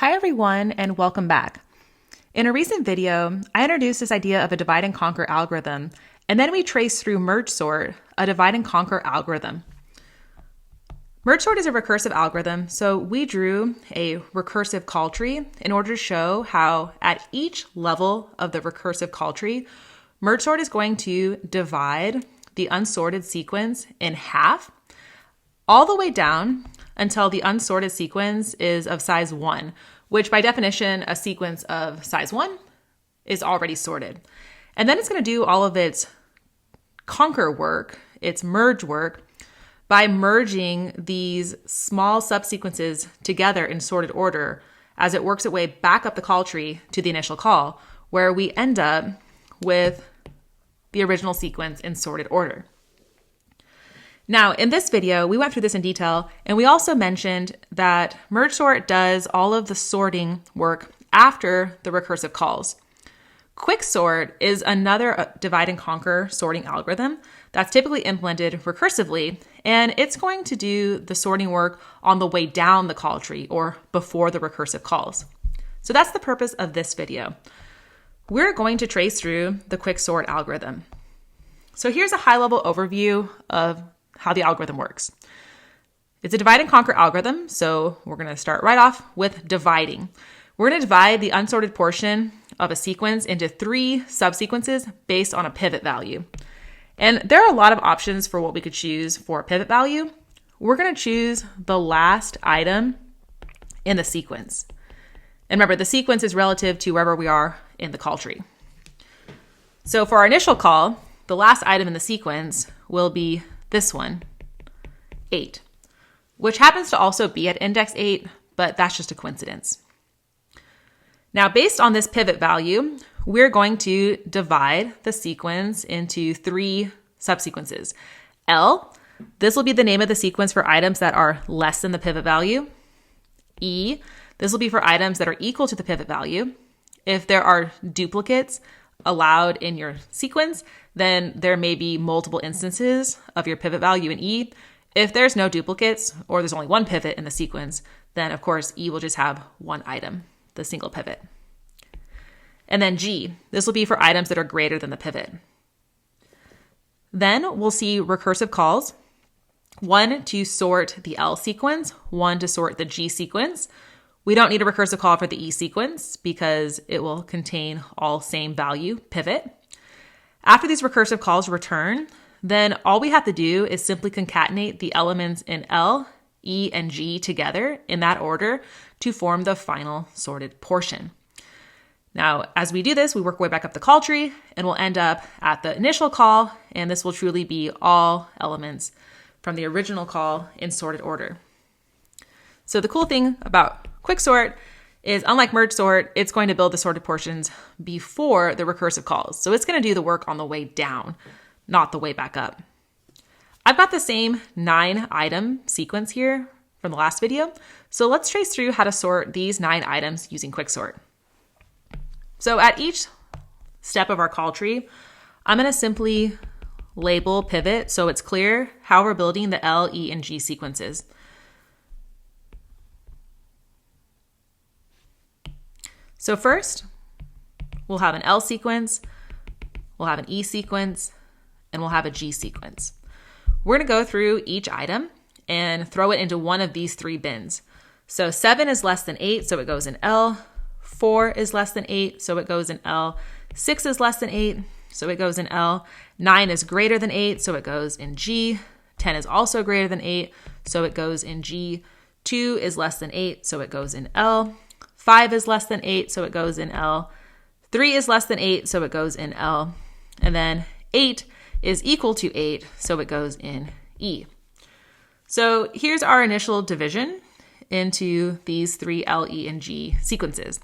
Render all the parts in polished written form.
Hi everyone, and welcome back. In a recent video, I introduced this idea of a divide and conquer algorithm, and then we traced through merge sort, a divide and conquer algorithm. Merge sort is a recursive algorithm, so we drew a recursive call tree in order to show how at each level of the recursive call tree, merge sort is going to divide the unsorted sequence in half, all the way down until the unsorted sequence is of size 1, which by definition, a sequence of size 1 is already sorted. And then it's going to do all of its conquer work, its merge work, by merging these small subsequences together in sorted order as it works its way back up the call tree to the initial call, where we end up with the original sequence in sorted order. Now, in this video, we went through this in detail, and we also mentioned that merge sort does all of the sorting work after the recursive calls. Quicksort is another divide and conquer sorting algorithm that's typically implemented recursively, and it's going to do the sorting work on the way down the call tree or before the recursive calls. So that's the purpose of this video. We're going to trace through the quicksort algorithm. So here's a high-level overview of how the algorithm works. It's a divide and conquer algorithm, so we're going to start right off with dividing. We're going to divide the unsorted portion of a sequence into 3 subsequences based on a pivot value. And there are a lot of options for what we could choose for a pivot value. We're going to choose the last item in the sequence. And remember, the sequence is relative to wherever we are in the call tree. So for our initial call, the last item in the sequence will be this one, 8, which happens to also be at index 8, but that's just a coincidence. Now, based on this pivot value, we're going to divide the sequence into 3 subsequences. L, this will be the name of the sequence for items that are less than the pivot value. E, this will be for items that are equal to the pivot value. If there are duplicates allowed in your sequence, then there may be multiple instances of your pivot value in E. If there's no duplicates or there's only one pivot in the sequence, then of course E will just have one item, the single pivot. And then G, this will be for items that are greater than the pivot. Then we'll see recursive calls, 1 to sort the L sequence, 1 to sort the G sequence. We don't need a recursive call for the E sequence because it will contain all same value pivot. After these recursive calls return, then all we have to do is simply concatenate the elements in L, E, and G together in that order to form the final sorted portion. Now, as we do this, we work our way back up the call tree and we'll end up at the initial call, and this will truly be all elements from the original call in sorted order. So the cool thing about Quicksort is, unlike merge sort, it's going to build the sorted portions before the recursive calls. So it's going to do the work on the way down, not the way back up. I've got the same 9 item sequence here from the last video. So let's trace through how to sort these 9 items using Quicksort. So at each step of our call tree, I'm going to simply label pivot so it's clear how we're building the L, E, and G sequences. So first, we'll have an L sequence, we'll have an E sequence, and we'll have a G sequence. We're going to go through each item and throw it into one of these 3 bins. So 7 is less than 8, so it goes in L. 4 is less than 8, so it goes in L. 6 is less than 8, so it goes in L. 9 is greater than 8, so it goes in G. 10 is also greater than 8, so it goes in G. 2 is less than 8, so it goes in L. 5 is less than 8, so it goes in L. 3 is less than 8, so it goes in L. And then 8 is equal to 8, so it goes in E. So here's our initial division into these 3 L, E, and G sequences.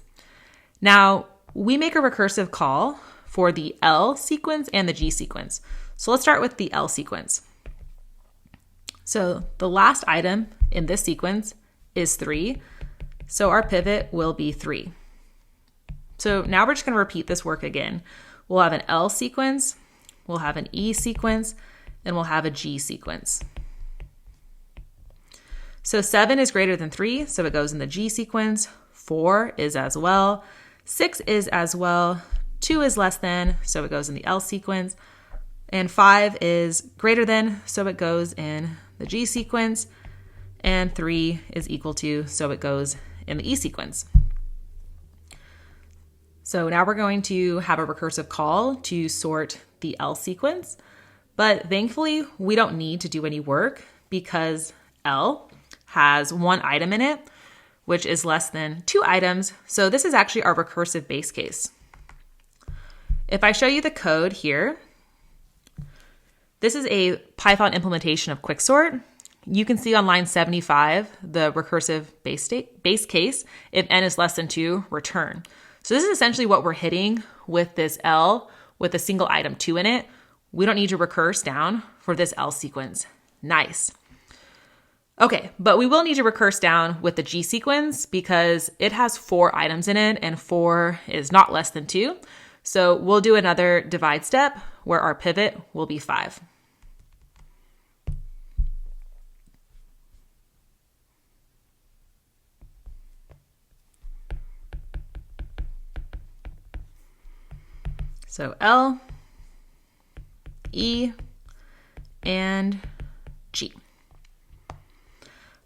Now, we make a recursive call for the L sequence and the G sequence. So let's start with the L sequence. So the last item in this sequence is 3. So our pivot will be 3. So now we're just going to repeat this work again. We'll have an L sequence, we'll have an E sequence, and we'll have a G sequence. So 7 is greater than 3, so it goes in the G sequence. 4 is as well, 6 is as well, 2 is less than, so it goes in the L sequence, and 5 is greater than, so it goes in the G sequence, and 3 is equal to, so it goes in the E sequence. So now we're going to have a recursive call to sort the L sequence, but thankfully we don't need to do any work because L has 1 item in it, which is less than 2 items. So this is actually our recursive base case. If I show you the code here, this is a Python implementation of Quicksort. You can see on line 75, the recursive base case, if n is less than 2, return. So this is essentially what we're hitting with this L with a single item 2 in it. We don't need to recurse down for this L sequence. Nice. Okay, but we will need to recurse down with the G sequence because it has 4 items in it and 4 is not less than 2. So we'll do another divide step where our pivot will be 5. So L, E, and G.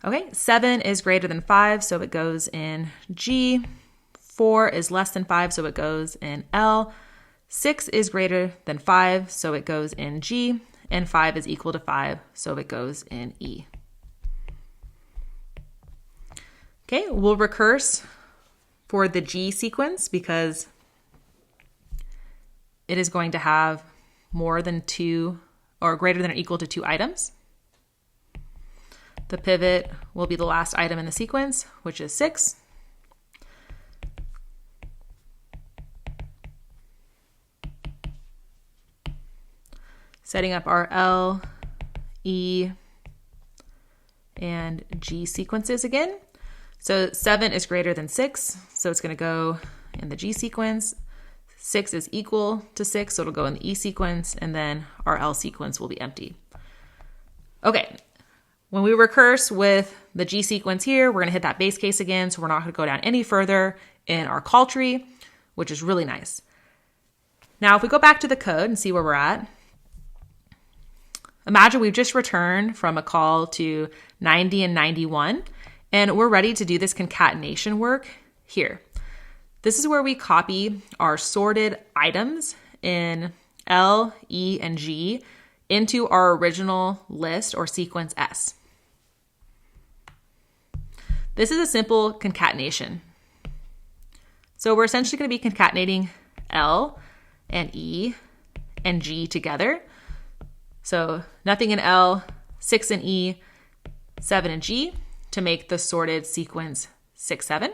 Okay, 7 is greater than 5, so it goes in G. 4 is less than 5, so it goes in L. 6 is greater than 5, so it goes in G. And 5 is equal to 5, so it goes in E. Okay, we'll recurse for the G sequence because it is going to have more than 2 or greater than or equal to 2 items. The pivot will be the last item in the sequence, which is 6. Setting up our L, E, and G sequences again. So 7 is greater than 6, so it's going to go in the G sequence. 6 is equal to 6, so it'll go in the E sequence, and then our L sequence will be empty. Okay, when we recurse with the G sequence here, we're going to hit that base case again, so we're not going to go down any further in our call tree, which is really nice. Now, if we go back to the code and see where we're at, imagine we've just returned from a call to 90 and 91, and we're ready to do this concatenation work here. This is where we copy our sorted items in L, E, and G into our original list or sequence S. This is a simple concatenation. So we're essentially going to be concatenating L and E and G together. So nothing in L, 6 in E, 7 in G to make the sorted sequence 6, 7.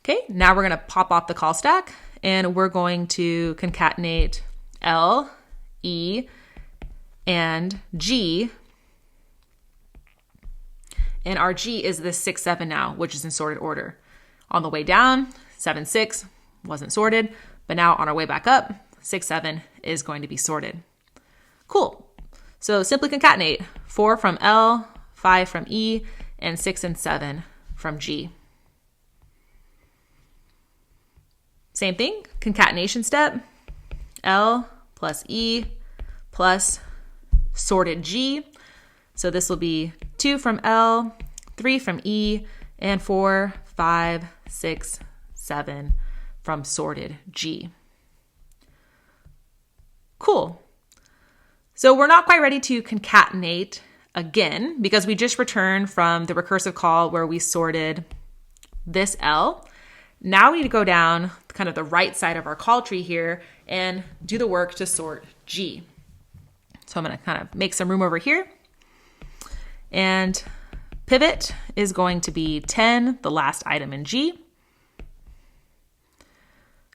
Okay, now we're going to pop off the call stack and we're going to concatenate L, E, and G. And our G is this 6, 7 now, which is in sorted order. On the way down, 7, 6 wasn't sorted, but now on our way back up, 6, 7 is going to be sorted. Cool. So simply concatenate 4 from L, 5 from E, and 6 and 7 from G. Same thing, concatenation step, L plus E plus sorted G. So this will be 2 from L, 3 from E, and 4, 5, 6, 7 from sorted G. Cool. So we're not quite ready to concatenate again because we just returned from the recursive call where we sorted this L. Now we need to go down kind of the right side of our call tree here and do the work to sort G. So I'm going to kind of make some room over here. And pivot is going to be 10, the last item in G.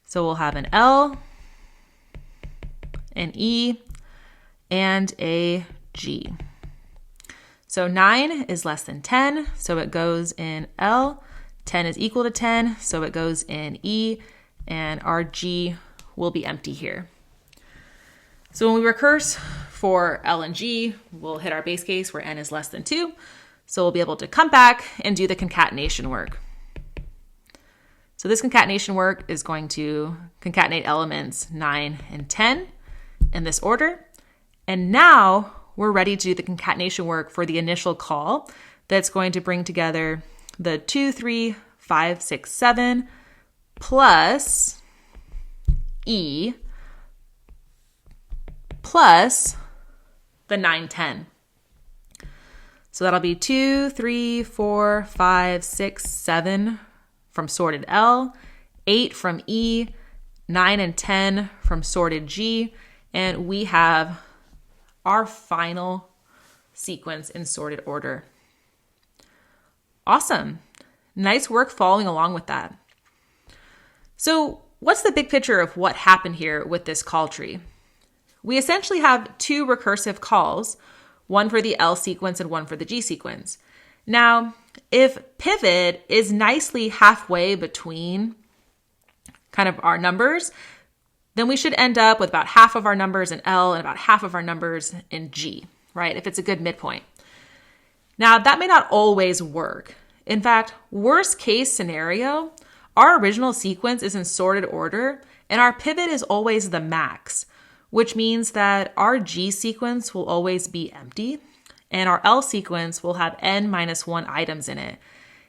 So we'll have an L, an E, and a G. So 9 is less than 10, so it goes in L. 10 is equal to 10, so it goes in E, and our G will be empty here. So when we recurse for L and G, we'll hit our base case where n is less than 2. So we'll be able to come back and do the concatenation work. So this concatenation work is going to concatenate elements 9 and 10 in this order. And now we're ready to do the concatenation work for the initial call that's going to bring together the 2, 3, 5, 6, 7 plus E plus the 9, 10. So that'll be 2, 3, 4, 5, 6, 7 from sorted L, 8 from E, 9 and 10 from sorted G, and we have our final sequence in sorted order. Awesome. Nice work following along with that. So what's the big picture of what happened here with this call tree? We essentially have two recursive calls, one for the L sequence and one for the G sequence. Now, if pivot is nicely halfway between kind of our numbers, then we should end up with about half of our numbers in L and about half of our numbers in G, right? If it's a good midpoint. Now, that may not always work. In fact, worst case scenario, our original sequence is in sorted order and our pivot is always the max, which means that our G sequence will always be empty and our L sequence will have n-1 items in it.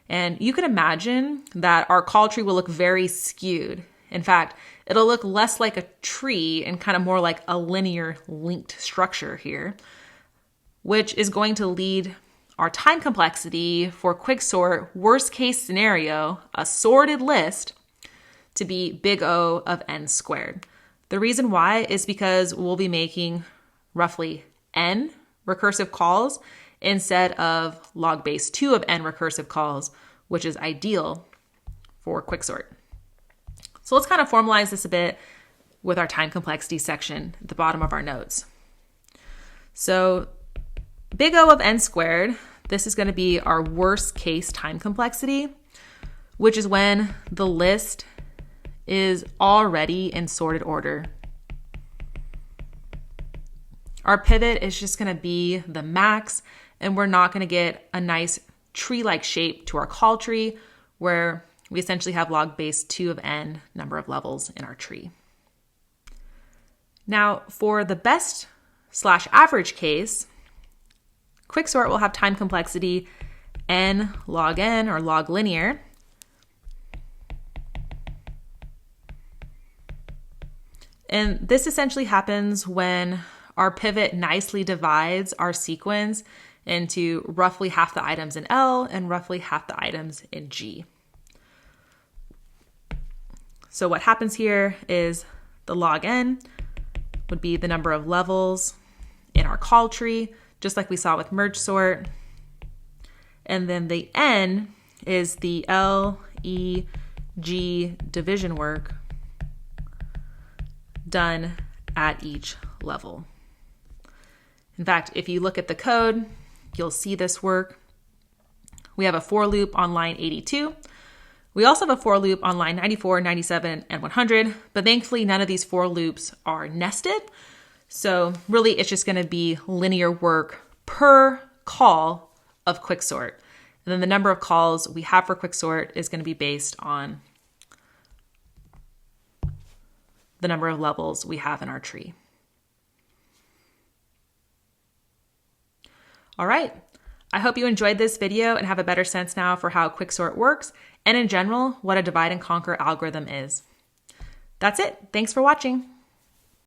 And you can imagine that our call tree will look very skewed. In fact, it'll look less like a tree and kind of more like a linear linked structure here, which is going to lead our time complexity for Quicksort, worst case scenario, a sorted list, to be big O of n squared. The reason why is because we'll be making roughly n recursive calls instead of log base 2 of n recursive calls, which is ideal for Quicksort. So let's kind of formalize this a bit with our time complexity section at the bottom of our notes. So big O of n squared, this is going to be our worst case time complexity, which is when the list is already in sorted order. Our pivot is just going to be the max, and we're not going to get a nice tree-like shape to our call tree where we essentially have log base 2 of n number of levels in our tree. Now, for the best/average case, Quicksort will have time complexity n log n or log linear. And this essentially happens when our pivot nicely divides our sequence into roughly half the items in L and roughly half the items in G. So what happens here is the log n would be the number of levels in our call tree, just like we saw with merge sort. And then the n is the L, E, G division work done at each level. In fact, if you look at the code, you'll see this work. We have a for loop on line 82. We also have a for loop on line 94, 97, and 100, but thankfully none of these for loops are nested. So really it's just going to be linear work per call of Quicksort. And then the number of calls we have for Quicksort is going to be based on the number of levels we have in our tree. All right. I hope you enjoyed this video and have a better sense now for how Quicksort works and in general, what a divide and conquer algorithm is. That's it. Thanks for watching.